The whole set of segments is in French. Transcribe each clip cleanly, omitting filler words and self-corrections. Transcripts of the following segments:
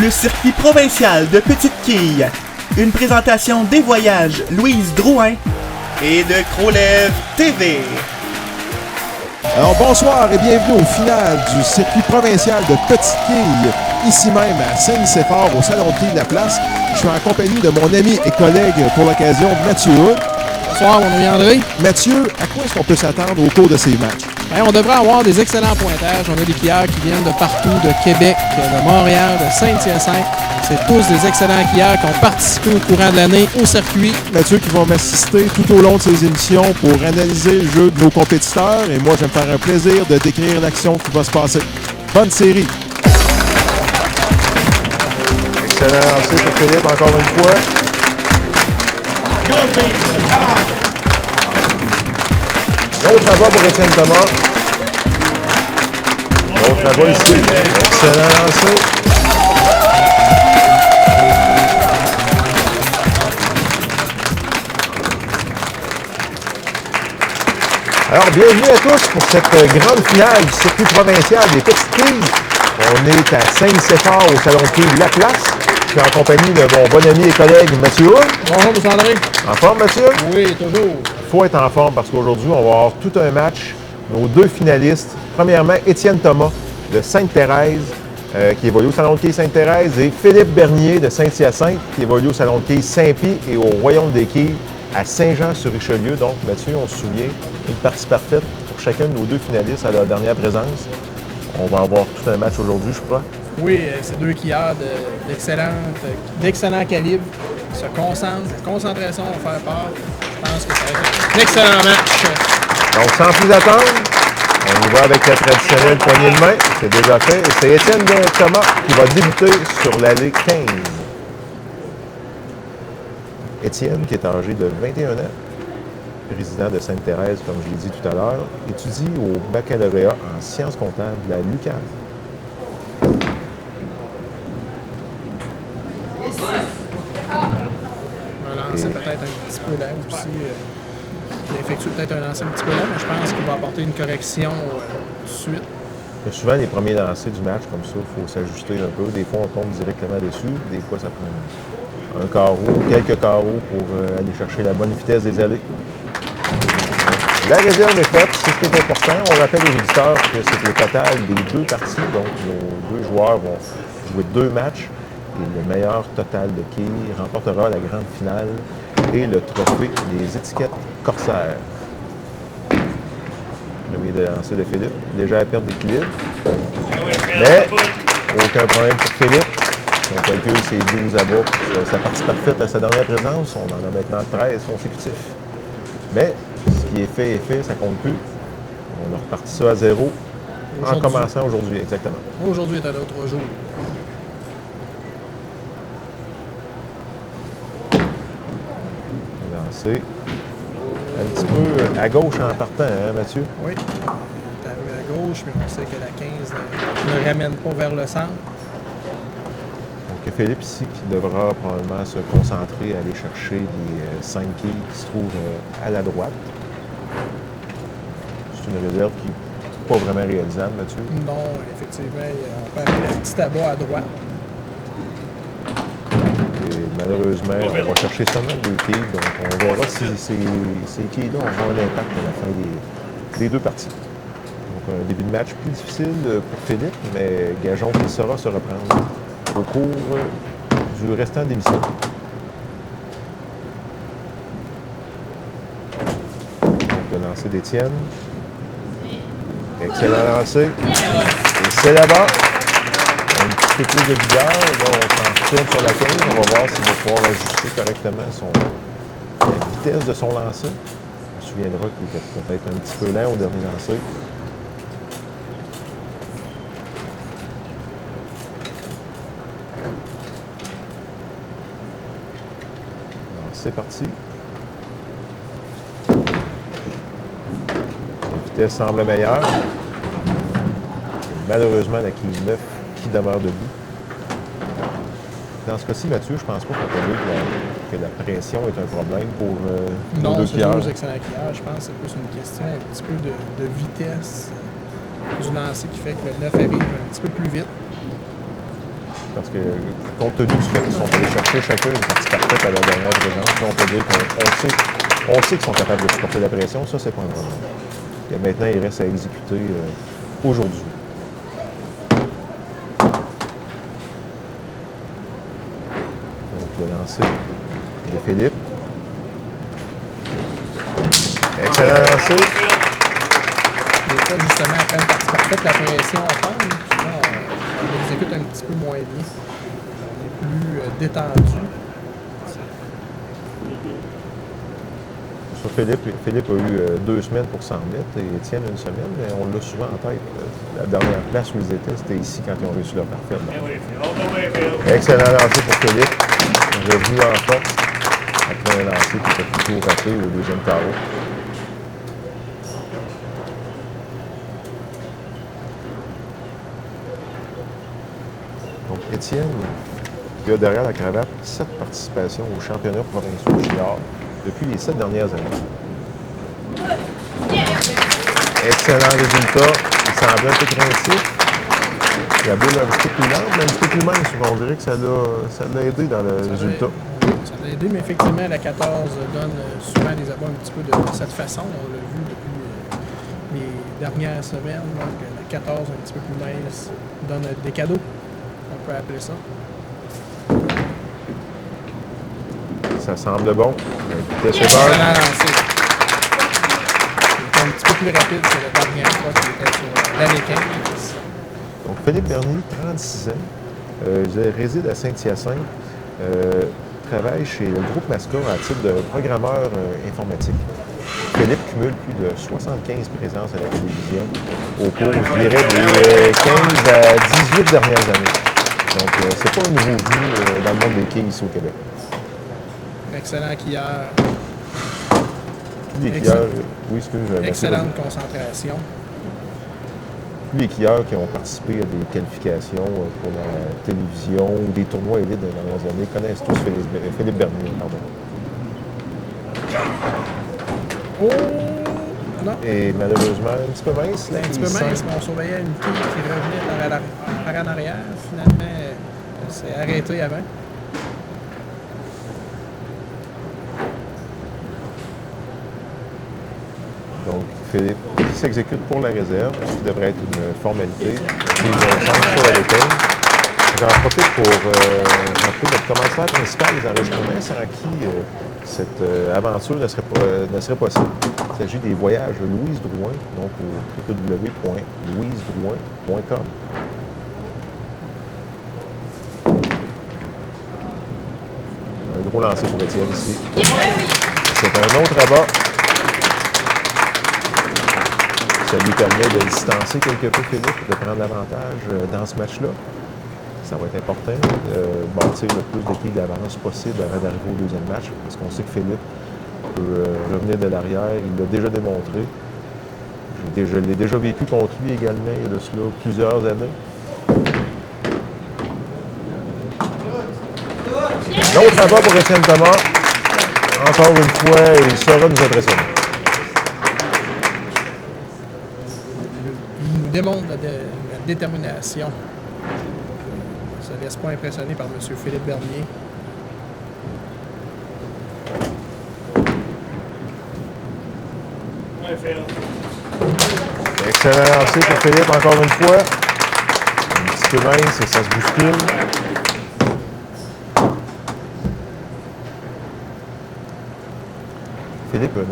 le circuit provincial de Petite Quille. Une présentation des voyages Louise Drouin et de Crolève TV. Alors bonsoir et bienvenue au final du circuit provincial de Petite Quille, ici même à Saint-Nicéphore, au Salon de quilles de la Place. Je suis en compagnie de mon ami et collègue pour l'occasion, Mathieu Hood. Bonsoir, mon ami André. Mathieu, à quoi est-ce qu'on peut s'attendre au cours de ces matchs? On devrait avoir des excellents pointages. On a des quilleurs qui viennent de partout, de Québec, de Montréal, de Saint-Hyacinthe. C'est tous des excellents quilleurs qui ont participé au courant de l'année au circuit. Mathieu qui va m'assister tout au long de ces émissions pour analyser le jeu de nos compétiteurs. Et moi, je vais me faire un plaisir de décrire l'action qui va se passer. Bonne série! Excellent lancé pour Philippe, encore une fois. L'autre avant pour Étienne Thomas. L'autre avant ici. Excellent lancé. Alors, bienvenue à tous pour cette grande finale du circuit provincial des Petites Quilles. On est à Saint-Nicéphore au Salon de quilles La Place. Je suis en compagnie de mon bon ami et collègue Mathieu Hood. Bonjour, M. André. En forme, Mathieu? Oui, toujours. Il faut être en forme parce qu'aujourd'hui, on va avoir tout un match. Nos deux finalistes. Premièrement, Étienne Thomas de Sainte-Thérèse, qui évolue au Salon de quilles Sainte-Thérèse, et Philippe Bernier de Saint-Hyacinthe, qui évolue au Salon de quilles Saint-Pie et au Royaume des quilles à Saint-Jean-sur-Richelieu. Donc, Mathieu, on se souvient, une partie parfaite pour chacun de nos deux finalistes à leur dernière présence. On va avoir tout un match aujourd'hui, je crois. Oui, c'est deux quilleurs d'excellent calibre. Ils se concentrent. Cette concentration va faire part. Je pense que ça va être un excellent match. Donc, sans plus attendre, on y va avec la traditionnelle poignée de main. C'est déjà fait. Et c'est Étienne Thomas qui va débuter sur l'allée 15. Étienne, qui est âgé de 21 ans, résident de Sainte-Thérèse, comme je l'ai dit tout à l'heure, étudie au baccalauréat en sciences comptables de la l'UQAM. Un lancer peut-être un petit peu lent aussi. Il effectue peut-être un lancer un petit peu lent, mais je pense qu'il va apporter une correction tout de suite. Il y a souvent les premiers lancers du match, comme ça, il faut s'ajuster un peu. Des fois, on tombe directement dessus. Des fois, ça prend un carreau, quelques carreaux pour aller chercher la bonne vitesse des allées. La réserve est faite, c'est ce qui est important. On rappelle aux auditeurs que c'est le total des deux parties. Donc, nos deux joueurs vont jouer deux matchs. Et le meilleur total de quilles remportera la grande finale et le trophée des étiquettes Corsair. Le milieu de lancer de Philippe. Déjà à perte d'équilibre. Mais aucun problème pour Philippe. Si on calcule ses 12 à bas pour sa partie parfaite à sa dernière présence, on en a maintenant 13 consécutifs. Mais ce qui est fait, ça compte plus. On a reparti ça à zéro en commençant aujourd'hui, exactement. Aujourd'hui est un autre jour. Lancé un petit peu à gauche en partant, hein, Mathieu? Oui. Il est arrivé à gauche, mais on sait que la 15 ne ramène pas vers le centre. Donc Philippe ici qui devra probablement se concentrer à aller chercher les 5 quilles qui se trouvent à la droite. C'est une réserve qui n'est pas vraiment réalisable, Mathieu. Non, effectivement, on peut aller la petite abat à droite. Et malheureusement, on va chercher seulement 2 quilles, donc on verra si ces quilles-là auront un impact à la fin des deux parties. Donc un début de match plus difficile pour Philippe, mais gageons qu'il saura se reprendre au cours du restant de l'émission. Donc le lancer d'Étienne. Excellent lancer. Et c'est là-bas. Un petit peu plus de vigueur. Là, on s'en retourne sur la 15. On va voir s'il va pouvoir ajuster correctement la vitesse de son lancer. On se souviendra qu'il était peut-être un petit peu lent au dernier lancer. C'est parti. La vitesse semble meilleure. Malheureusement, la quille 9 qui demeure debout. Dans ce cas-ci, Mathieu, je pense pas qu'on peut dire que la pression est un problème pour nos deux quilleurs. Non, c'est deux excellents quilleurs. Je pense que c'est plus une question un petit peu de vitesse du lancer qui fait que le 9 arrive un petit peu plus vite. parce que compte tenu du fait qu'ils sont allés chercher chacun une partie parfaite à leur dernière présence, on peut dire qu'on sait qu'ils sont capables de supporter la pression, ça c'est pas un problème. Et maintenant, il reste à exécuter aujourd'hui. Donc le lancer de Philippe. Excellent lancer. Des fois, justement, après une partie parfaite, la pression tombe, puis là, on exécute un petit peu moins bien. On est plus détendu. Sur Philippe a eu 2 semaines pour s'en remettre et Étienne une semaine, mais on l'a souvent en tête. La dernière place où ils étaient, c'était ici quand ils ont réussi leur parfaite. Excellent lancer pour Philippe. Revenu en force après un lancer qui était plutôt raté au deuxième carreau. Donc Étienne, il a derrière la cravate 7 participations aux championnats provinciaux juniors depuis les 7 dernières années. Excellent résultat. Il semblait un peu craintif. La boule un petit peu plus lente, mais un petit peu plus mince. On dirait que ça l'a aidé dans le résultat. Ça l'a aidé, mais effectivement, la 14 donne souvent des abats un petit peu de cette façon. On l'a vu depuis les dernières semaines. Donc, la 14, un petit peu plus mince, donne des cadeaux. On peut appeler ça. Ça semble bon. C'est Excellent lancé. Il était un petit peu plus rapide que la dernière fois qu'il était sur l'année 15. Donc, Philippe Bernier, 36 ans, réside à Saint-Hyacinthe, travaille chez le groupe Masca à titre de programmeur informatique. Philippe cumule plus de 75 présences à la télévision au cours, je dirais, des 15 à 18 dernières années. Donc, c'est pas un nouveau venu dans le monde des quilles ici au Québec. Excellent quilleur. Les quilleurs, oui, excusez-moi. Excellente concentration. Tous les quilleurs qui ont participé à des qualifications pour la télévision ou des tournois élites dans les dernières années connaissent tous Philippe Bernier. Pardon. Oh! Non. Et malheureusement, un petit peu mince. Là, Un petit peu mince, mais on surveillait une quille qui revenait par en arrière. Finalement, elle s'est arrêtée avant. Donc, Philippe qui s'exécute pour la réserve, ce qui devrait être une formalité. J'en profite pour rappeler notre commentaire principal des enregistrements sans qui cette aventure ne serait possible. Il s'agit des voyages de Louise Drouin, donc au www.louisedrouin.com. Un gros lancer pour Étienne ici. C'est un autre rabat. Ça lui permet de distancer quelque peu Philippe, de prendre l'avantage dans ce match-là. Ça va être important de bâtir le plus de quilles d'avance possible avant d'arriver au deuxième match, parce qu'on sait que Philippe peut revenir de l'arrière. Il l'a déjà démontré. Je l'ai déjà vécu contre lui également il y a de cela plusieurs années. L'autre rabat pour Étienne Thomas. Encore une fois, il saura nous impressionner. Il nous démontre la détermination. Ça ne laisse pas impressionner par M. Philippe Bernier. Excellent lancé pour Philippe, encore une fois. Un petit peu mince et ça se bouscule. Philippe, un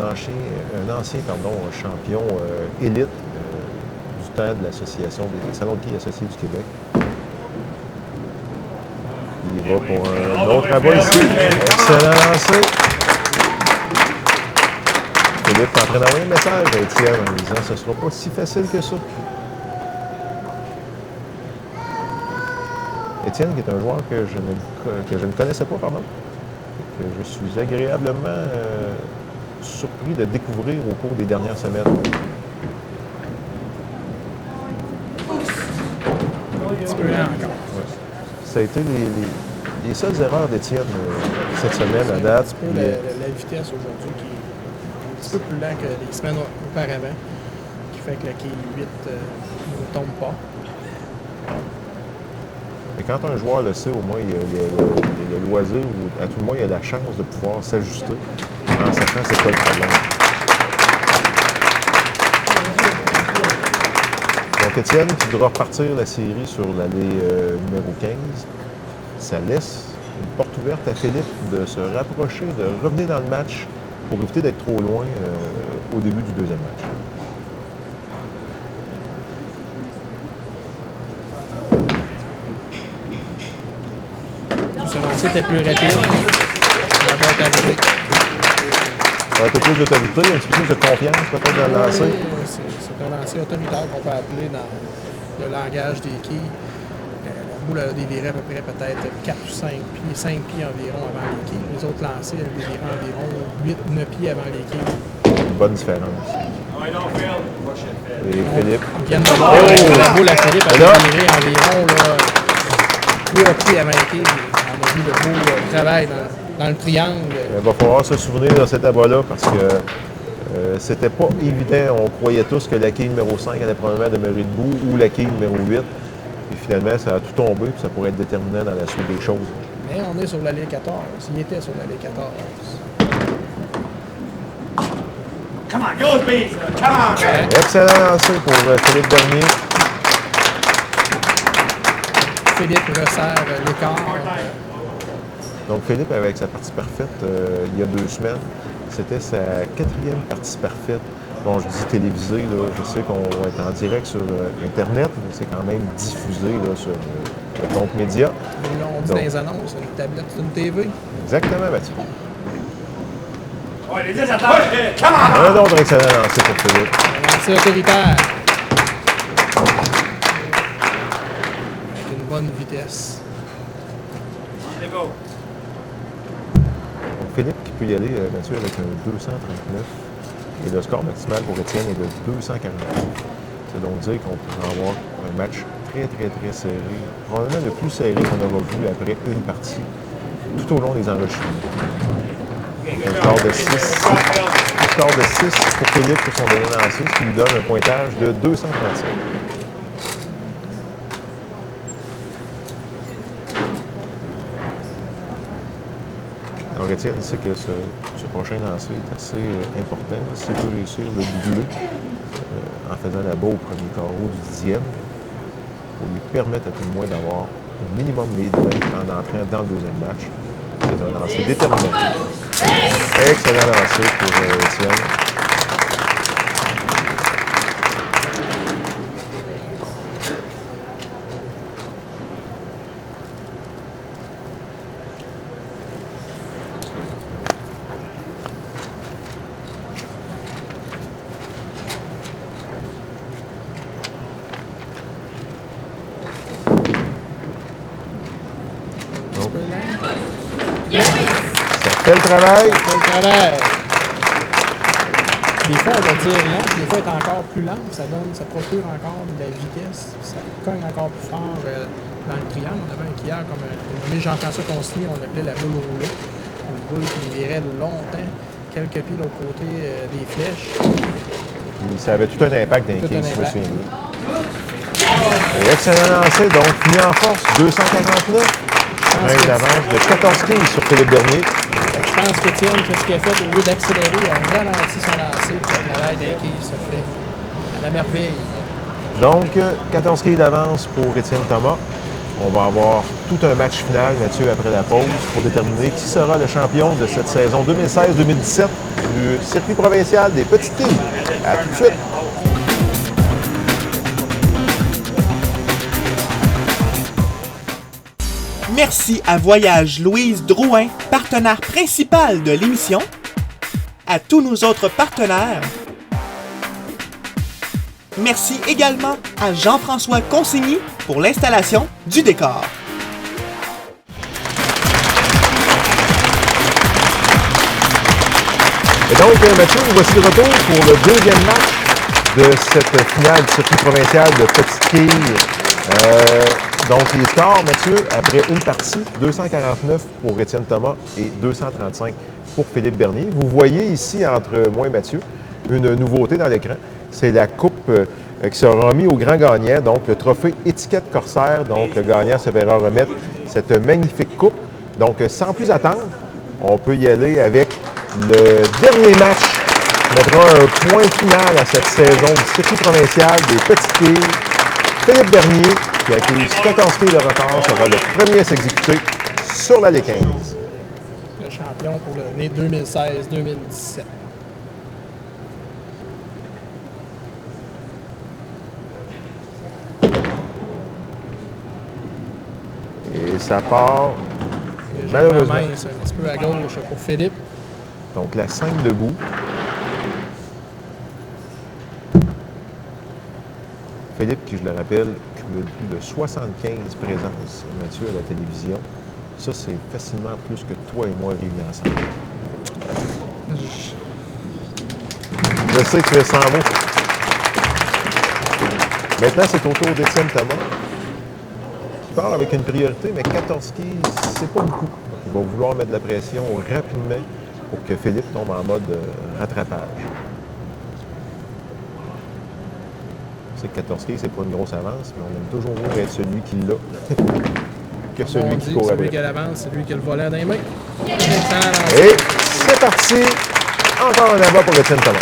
ancien champion élite du temps de l'Association des salons de quilles associés du Québec. Il va pour un autre rabat ici. Excellent lancé. Philippe est en train d'envoyer un message à Étienne en lui disant que ce ne sera pas si facile que ça. Étienne, qui est un joueur que je ne connaissais pas, pardon, que je suis agréablement surpris de découvrir au cours des dernières semaines. Un petit peu lent encore. Ouais. Ça a été les seules erreurs d'Étienne cette semaine à date. La vitesse aujourd'hui qui est un petit peu plus lent que les semaines auparavant, qui fait que la quille 8 ne tombe pas. Et quand un joueur le sait, au moins, il a le loisir, ou à tout le moins, il a la chance de pouvoir s'ajuster en sachant c'est quoi le problème. Donc, Étienne qui devra repartir la série sur l'allée numéro 15, ça laisse une porte ouverte à Philippe de se rapprocher, de revenir dans le match pour éviter d'être trop loin au début du deuxième match. Ce lancer était plus rapide. Ça va être arrivé. Un peu plus d'autorité, un petit peu plus de confiance peut-être dans le lancer. C'est un lancer autoritaire qu'on peut appeler dans le langage des quilles. La boule a déviré à peu près peut-être 4 ou 5 pieds, 5 pieds environ avant les quilles. Les autres lancers avaient déviré environ 8-9 pieds avant les quilles. Une bonne différence. Et Philippe. On vient de voir la boule à Philippe a déviré environ 3 pieds avant les quilles. On a vu le beau travail dans le triangle. Il va falloir se souvenir de cet abat-là parce que c'était pas évident. On croyait tous que la quille numéro 5 allait probablement demeurer debout ou la quille numéro 8. Et finalement, ça a tout tombé et ça pourrait être déterminant dans la suite des choses. Mais on est sur l'allée 14. Il était sur l'allée 14. Come on, go Bees! Come on! Excellent lancé pour Philippe Bernier. Philippe resserre l'écart. Donc Philippe, avec sa partie parfaite il y a 2 semaines, c'était sa 4e partie parfaite. Bon, je dis télévisée, là, je sais qu'on va être en direct sur Internet, mais c'est quand même diffusé là, sur le compte média. Là, on dit dans les annonces, une tablette, c'est une TV. Exactement, Mathieu. Ouais, les 10 à terre! Come on! Un autre excellent lancé pour Philippe. Un lancer autoritaire. Avec une bonne vitesse. Donc Philippe qui peut y aller, Mathieu, avec un 239. Et le score maximal pour Étienne est de 240. C'est donc dire qu'on pourra avoir un match très, très, très serré. Probablement le plus serré qu'on aura vu après une partie, tout au long des enregistrements. Un score de 6. Un score de 6 pour Philippe pour son dernier lancé, ce qui lui donne un pointage de 235. Alors Étienne sait que ce prochain lancer est assez important. S'il peut réussir le doublé en faisant la balle au premier carreau du 10e, pour lui permettre à tout le moins d'avoir un minimum de lead en entrant dans le deuxième match. C'est un lancer déterminant. Excellent lancer pour Étienne. Ça fait le travail. Des fois, on va dire lent, des fois, elle est encore plus lente. Ça procure encore de la vitesse. Ça cogne encore plus fort dans le triangle. On avait un quillard comme un Jean-François Consigny, on l'appelait la boule roulée. Une boule qui virait longtemps, quelques pieds de l'autre côté des flèches. Puis ça avait tout un impact dans les quilles, si je me souviens bien. Excellent lancé, donc fini en force, 249. Un d'avance de 14 quilles sur Philippe Bernier. Je pense qu'Étienne, ce qu'il a fait, au lieu d'accélérer, il a ralenti son lancer. Le travail des quilles se fait à la merveille. Donc, 14 quilles d'avance pour Étienne Thomas. On va avoir tout un match final, Mathieu, après la pause, pour déterminer qui sera le champion de cette saison 2016-2017 du circuit provincial des petites quilles. À tout de suite. Merci à Voyage Louise Drouin, partenaire principal de l'émission, à tous nos autres partenaires. Merci également à Jean-François Consigny pour l'installation du décor. Et donc, Mathieu, nous voici de retour pour le deuxième match de cette finale du circuit provincial de petites quilles. Donc, les scores, Mathieu, après une partie, 249 pour Étienne Thomas et 235 pour Philippe Bernier. Vous voyez ici, entre moi et Mathieu, une nouveauté dans l'écran. C'est la coupe qui sera remis au grand gagnant, donc le trophée Étiquette Corsaire. Donc, le gagnant se verra remettre cette magnifique coupe. Donc, sans plus attendre, on peut y aller avec le dernier match qui mettra un point final à cette saison du circuit provincial des petites quilles. Philippe Bernier, qui a acquis 14 quilles de retard, sera le premier à s'exécuter sur l'allée 15. Le champion pour l'année 2016-2017. Et ça part, Malheureusement. malheureusement. C'est un petit peu à gauche pour Philippe. Donc, la 5 debout. Philippe, qui, je le rappelle, cumule plus de 75 présences, Mathieu, à la télévision. Ça, c'est facilement plus que toi et moi réunis ensemble. Je sais que tu es sans mots. Maintenant, c'est au tour d'Étienne Thomas. Il part avec une priorité, mais 14 quilles, c'est pas beaucoup. Il va vouloir mettre de la pression rapidement pour que Philippe tombe en mode rattrapage. C'est que 14 quilles, c'est pas une grosse avance, mais on aime toujours mieux être celui qui l'a que On celui dit qui que court celui avec. qui a l'avance, c'est lui qui a le volant dans les mains. Et c'est parti! Encore un abat pour Étienne Thomas.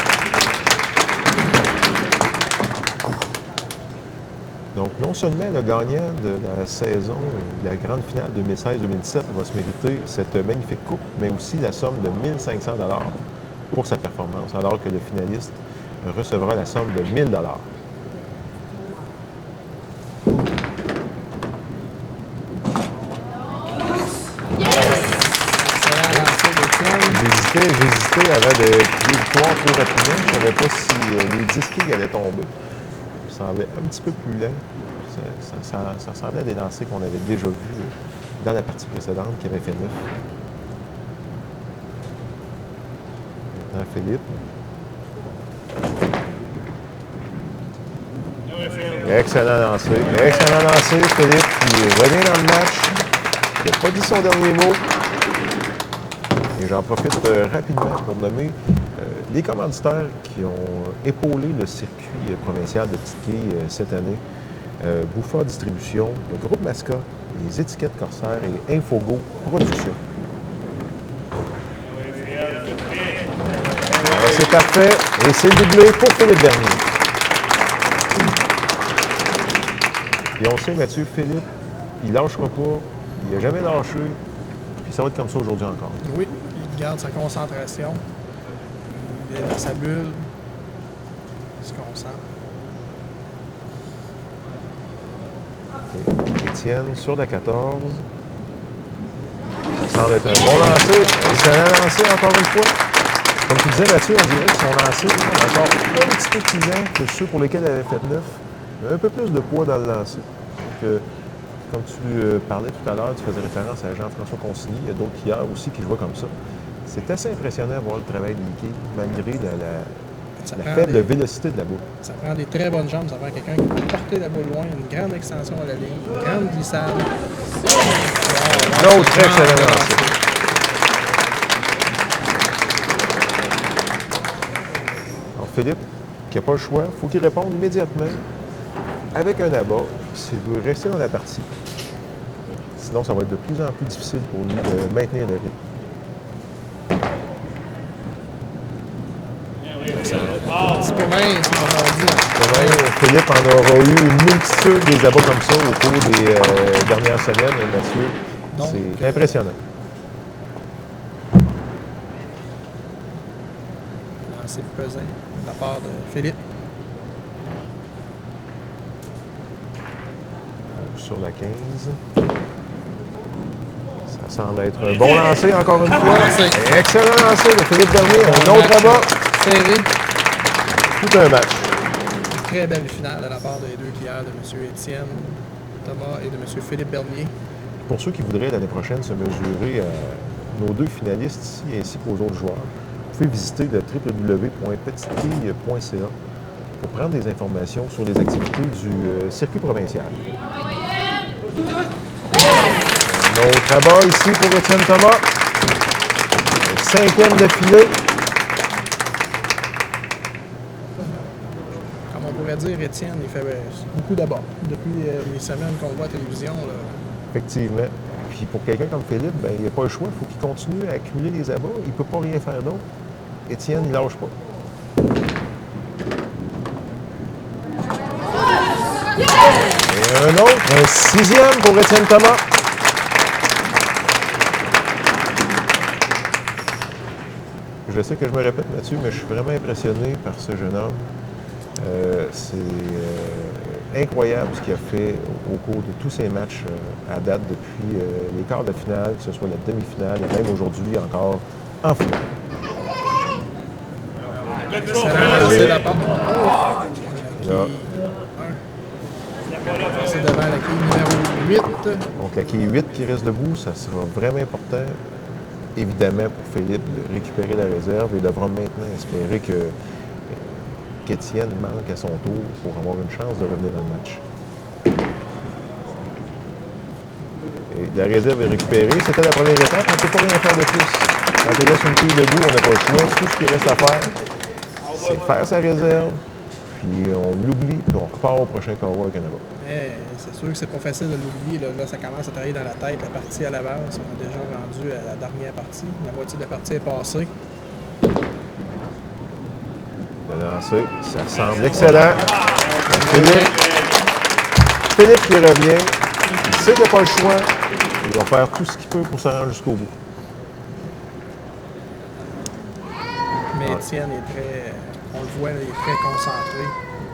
Donc, non seulement le gagnant de la saison, de la grande finale 2016-2017 va se mériter cette magnifique coupe, mais aussi la somme de 1 500 $ pour sa performance, alors que le finaliste recevra la somme de 1 000 $. J'hésitais avant de crier victoire trop rapidement. Je ne savais pas si les 10 quilles allaient tomber. Ça semblait un petit peu plus lent. Ça ressemblait à des lancers qu'on avait déjà vus dans la partie précédente qui avait fait 9. Maintenant, Philippe. Excellent lancer, Philippe, qui revient dans le match. Il n'a pas dit son dernier mot. Et j'en profite rapidement pour nommer les commanditaires qui ont épaulé le circuit provincial de petites quilles cette année. Bouffard Distribution, le groupe Masca, les étiquettes Corsaires et Infogo Production. Alors, c'est parfait. Et c'est doublé pour Philippe Bernier. Et on sait, Mathieu, Philippe, il ne lâchera pas. Il n'a jamais lâché. Puis ça va être comme ça aujourd'hui encore. Oui, il garde sa concentration. Il est dans sa bulle. Il se concentre. Étienne sur la 14. Ça semble être un bon lancer. Excellent lancé encore une fois. Comme tu disais, Mathieu, on dirait que son lancer est encore un petit peu plus lent que ceux pour lesquels elle avait fait 9. Mais un peu plus de poids dans le lancer. Donc, comme tu parlais tout à l'heure, tu faisais référence à Jean-François Consigny. Il y a d'autres hier aussi qui jouent comme ça. C'est assez impressionnant de voir le travail de l'équipe, malgré la faible vélocité de la boule. Ça prend des très bonnes jambes. Ça prend quelqu'un qui peut porter la boule loin, une grande extension à la ligne, une grande glissade. L'autre très excellent lancé. Alors, Philippe, qui n'a pas le choix, il faut qu'il réponde immédiatement avec un abat s'il veut rester dans la partie. Sinon, ça va être de plus en plus difficile pour lui de maintenir le rythme. Un petit peu mince, comme on dit. Philippe en aura eu une multitude des abats comme ça au cours des dernières semaines, Mathieu. C'est impressionnant. Lancer pesant de la part de Philippe. Sur la 15. Ça semble être un bon lancer encore une fois. Excellent lancer de Philippe Bernier. Un autre abat. Serré. Tout un match. Une très belle finale de la part des deux quilleurs, de M. Étienne Thomas et de M. Philippe Bernier. Pour ceux qui voudraient l'année prochaine se mesurer à nos deux finalistes ici ainsi qu'aux autres joueurs, vous pouvez visiter le www.petitequille.ca pour prendre des informations sur les activités du circuit provincial. Un autre abat ici pour Étienne Thomas. Le 5e de filet. Comme on pourrait dire, Étienne, il fait beaucoup d'abord. Depuis les semaines qu'on le voit à la télévision, là. Effectivement. Puis pour quelqu'un comme Philippe, ben, il n'a pas le choix. Il faut qu'il continue à accumuler les abats. Il ne peut pas rien faire d'autre. Étienne, il ne lâche pas. Et un autre, un 6e pour Étienne Thomas. Je sais que je me répète, Mathieu, mais je suis vraiment impressionné par ce jeune homme. C'est incroyable ce qu'il a fait au cours de tous ses matchs à date depuis les quarts de finale, que ce soit la demi-finale et même aujourd'hui encore en finale. C'est la porte. Là, C'est devant la quille numéro 8. donc la quille 8 qui reste debout, ça sera vraiment important, évidemment, pour Philippe de récupérer la réserve et devra maintenant espérer qu'Étienne manque à son tour pour avoir une chance de revenir dans le match. Et la réserve est récupérée. C'était la première étape. On ne peut pas rien faire de plus. Quand on laisse une quille debout, on n'a pas le choix. Tout ce qui reste à faire, c'est faire sa réserve, puis on l'oublie, puis on repart au prochain carreau avec un abat. C'est sûr que c'est pas facile de l'oublier. Là, ça commence à travailler dans la tête. La partie à l'avance, on est déjà rendu à la dernière partie. La moitié de la partie est passée. Le lancer, ça semble excellent. Philippe qui revient. Il sait qu'il n'a pas le choix. Il va faire tout ce qu'il peut pour se rendre jusqu'au bout. Mais Étienne est très, on le voit, il est très concentré.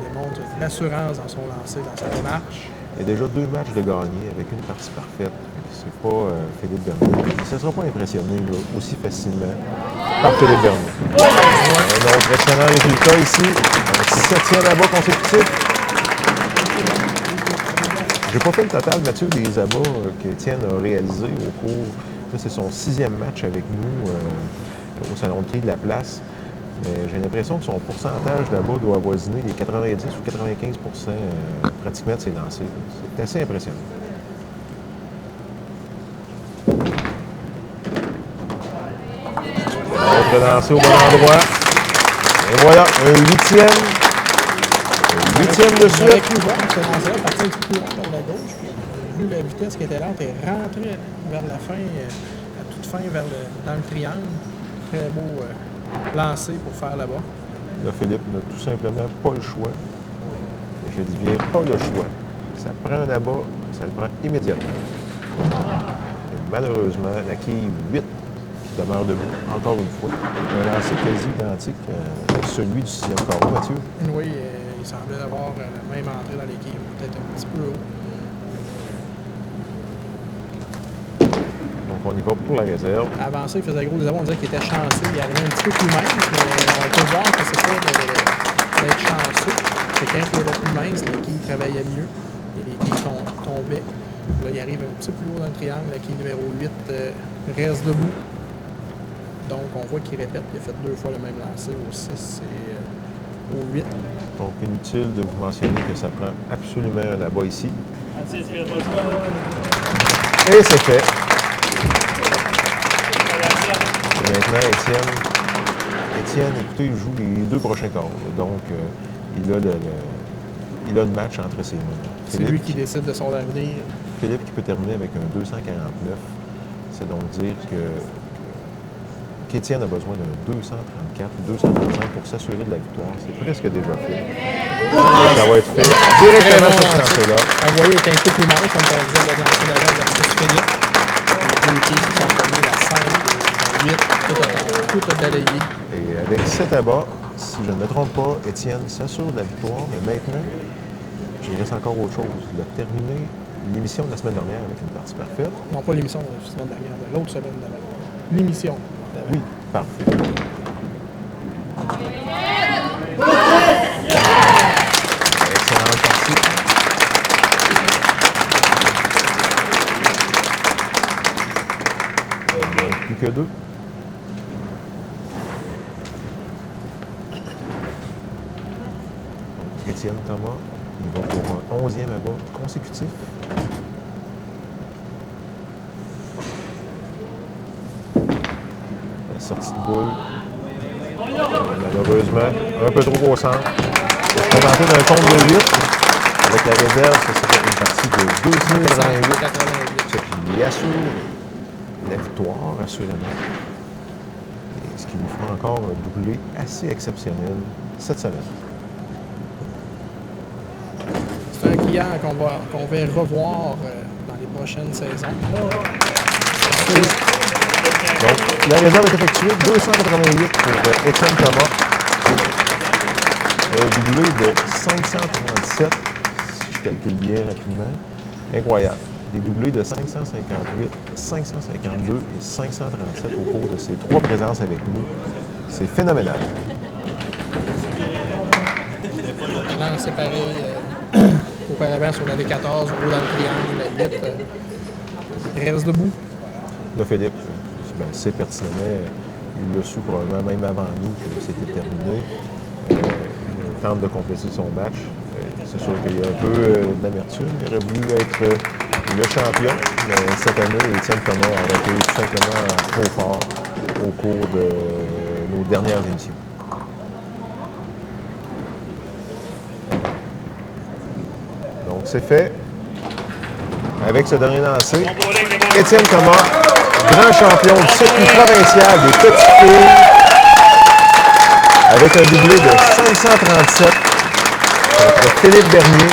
Il démontre l'assurance dans son lancer, dans sa démarche. Il y a déjà 2 matchs de gagner avec une partie parfaite. C'est pas Philippe Bernier. Il ne sera pas impressionné là, aussi facilement par Philippe Bernier. Un autre excellent résultat ici. Un 7e abat consécutif. J'ai pas fait le total, Mathieu, des abats qu'Étienne a réalisés au cours. Là, c'est son 6e match avec nous au Salon de quai de la Place. Mais j'ai l'impression que son pourcentage d'abats doit avoisiner les 90 ou 95 pratiquement de ses lancers. C'est assez impressionnant. Autre lancé au bon endroit. Et voilà, un 8e. Un 8e de suite. Avec le voir, ce lancer-là parti un petit peu plus loin vers la gauche. Puis, vu la vitesse qui était lente, elle est rentrée vers la fin, à toute fin, dans le triangle. Très beau lancer pour faire là-bas. Là, Philippe n'a tout simplement pas le choix. Et je dis bien pas le choix. Ça prend un abat, ça le prend immédiatement. Et malheureusement, la quille 8 qui demeure debout, encore une fois. Un lancer quasi identique à celui du 6e carreau, Mathieu. Oui, il semblait avoir la même entrée dans l'équipe, peut-être un petit peu haut. Donc, on y va pour la réserve. Avancé, il faisait gros des abats, on dirait qu'il était chanceux. Il arrivait un petit peu plus mince, mais on peut voir que c'est pas d'être chanceux. C'est quand il était plus mince, la quille travaillait mieux et les quilles tombaient. Là, il arrive un petit peu plus haut dans le triangle. La quille numéro 8 reste debout. Donc, on voit qu'il répète. Il a fait 2 fois le même lancer au 6 et au 8. Donc, inutile de vous mentionner que ça prend absolument un abat ici. Et c'est fait. Et maintenant, Étienne, écoutez, il joue les 2 prochains quarts. Donc, il a le match entre ses mains. C'est lui qui décide de son avenir. Philippe qui peut terminer avec un 249. C'est donc dire qu'Étienne a besoin d'un 234 ou 235 pour s'assurer de la victoire. C'est presque déjà fait. Ça va être fait directement sur ce lancer-là. Vous voyez, il est un peu plus mince, comme on disait, le lancer d'avant versus Philippe. Les deux équipes qui sont tombées à 5, 8, tout a balayé. Et avec 7 abats, si je ne me trompe pas, Étienne s'assure de la victoire, mais maintenant, il reste encore autre chose. Il a terminé l'émission de la semaine dernière avec une partie parfaite. Non, pas l'émission de la semaine dernière, de l'autre semaine d'avant. L'émission. Oui, parfait. Excellente partie. Plus que 2. Étienne Thomas, il va pour un 11e abat consécutif. La sortie de boule, malheureusement, un peu trop au centre. Présenté d'un compte de 8. Avec la réserve, ça serait une partie de 288. 288. Ce qui assure la victoire, assurément. Et ce qui nous fera encore un doublé assez exceptionnel cette semaine. C'est un client qu'on va revoir dans les prochaines saisons. Donc, la réserve est effectuée, 288 pour Étienne Thomas. Un doublé de 537, si je calcule bien rapidement. Incroyable. Des doublés de 558, 552 et 537 au cours de ces 3 présences avec nous. C'est phénoménal. Maintenant, séparé auparavant sur la D14, ou dans le triangle, la 8, reste debout. Là, Philippe, c'est pertinent. Il l'a su probablement même avant nous que c'était terminé. Il tente de compléter son match. C'est sûr qu'il y a un peu d'amertume. Il aurait voulu être le champion. Mais cette année, Étienne Thomas a été tout simplement trop fort au cours de nos dernières émissions. Donc, c'est fait. Avec ce dernier lancé, Étienne Thomas, grand champion du circuit provincial des petites filles, avec un doublé de 537 contre Philippe Bernier.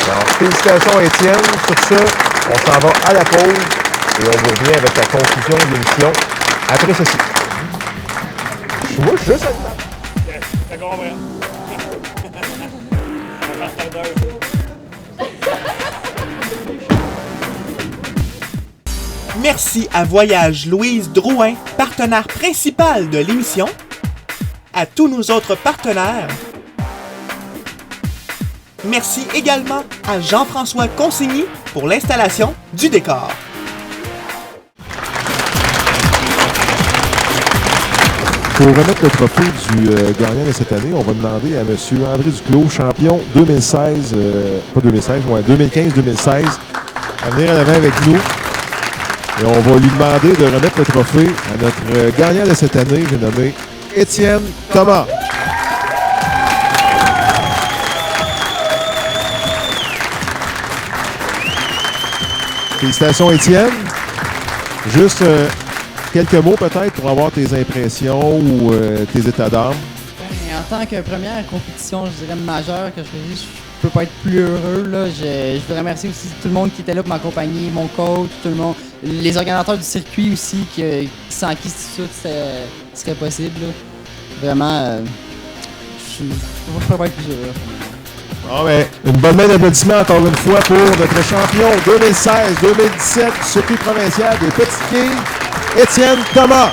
Alors, félicitations Étienne. Sur ce, on s'en va à la pause et on vous revient avec la conclusion de l'émission après ceci. Moi, je suis juste à la table. Merci à Voyage Louise Drouin, partenaire principal de l'émission, à tous nos autres partenaires. Merci également à Jean-François Consigny pour l'installation du décor. Pour remettre le trophée du gagnant de cette année, on va demander à M. André Duclos, champion 2016, pas 2016, ouais, 2015-2016, à venir en avant avec nous. Et on va lui demander de remettre le trophée à notre gagnant de cette année, j'ai nommé Étienne Thomas. Félicitations, Étienne. Juste quelques mots peut-être pour avoir tes impressions ou tes états d'âme. En tant que première compétition, je dirais majeure, que je peux pas être plus heureux. Là. Je veux remercier aussi tout le monde qui était là pour m'accompagner, mon coach, tout le monde, les organisateurs du circuit aussi, sans qui tout ça serait possible. Là. Vraiment, je peux pas être plus heureux. Bon, ben, une bonne main d'applaudissements encore une fois pour notre champion 2016-2017 du circuit provincial des petites filles, Étienne Thomas.